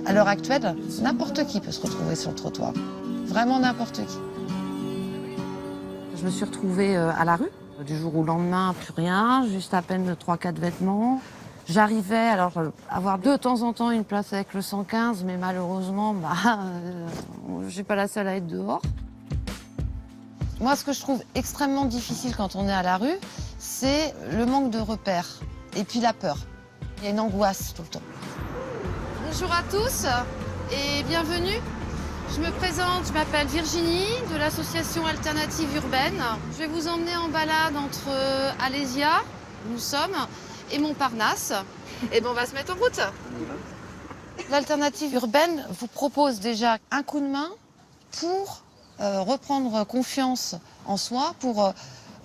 À l'heure actuelle, n'importe qui peut se retrouver sur le trottoir. Vraiment n'importe qui. Je me suis retrouvée à la rue. Du jour au lendemain, plus rien, juste à peine 3-4 vêtements. J'arrivais alors à avoir de temps en temps une place avec le 115, mais malheureusement, je suis pas la seule à être dehors. Moi, ce que je trouve extrêmement difficile quand on est à la rue, c'est le manque de repères et puis la peur. Il y a une angoisse tout le temps. Bonjour à tous et bienvenue. Je me présente, je m'appelle Virginie de l'association Alternative Urbaine. Je vais vous emmener en balade entre Alésia, où nous sommes, et Montparnasse. Et on va se mettre en route. L'Alternative Urbaine vous propose déjà un coup de main pour reprendre confiance en soi, pour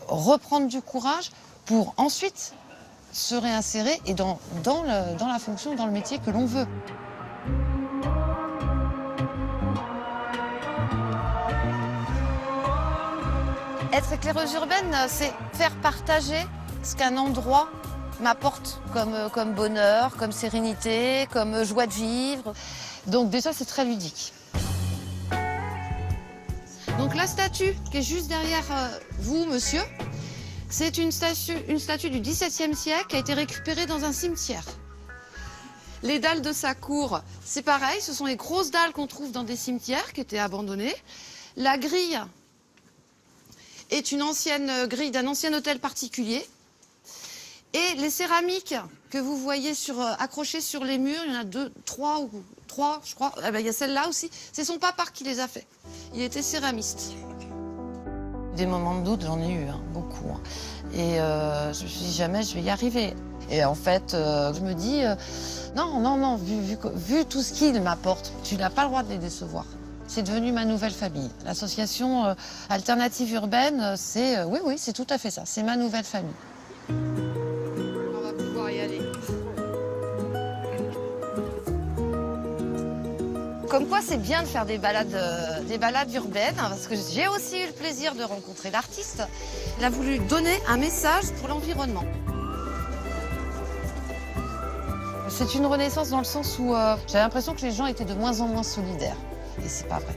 reprendre du courage, pour ensuite se réinsérer et dans la fonction, dans le métier que l'on veut. Être éclaireuse urbaine, c'est faire partager ce qu'un endroit m'apporte comme bonheur, comme sérénité, comme joie de vivre. Donc déjà, c'est très ludique. Donc la statue qui est juste derrière vous, monsieur, c'est une statue du XVIIe siècle qui a été récupérée dans un cimetière. Les dalles de sa cour, c'est pareil, ce sont les grosses dalles qu'on trouve dans des cimetières qui étaient abandonnées. La grille est une ancienne grille d'un ancien hôtel particulier. Et les céramiques que vous voyez accrochées sur les murs, il y en a trois, je crois. Il y a celle-là aussi. C'est son papa qui les a fait. Il était céramiste. Des moments de doute, j'en ai eu, beaucoup. Et je me suis dit, jamais je vais y arriver. Et en fait, je me dis, non, vu tout ce qu'il m'apporte, tu n'as pas le droit de les décevoir. C'est devenu ma nouvelle famille. L'association Alternative Urbaine, c'est, oui, c'est tout à fait ça. C'est ma nouvelle famille. On va pouvoir y aller. Comme quoi, c'est bien de faire des balades urbaines, parce que j'ai aussi eu le plaisir de rencontrer l'artiste. Il a voulu donner un message pour l'environnement. C'est une renaissance dans le sens où j'ai l'impression que les gens étaient de moins en moins solidaires. Et c'est pas vrai.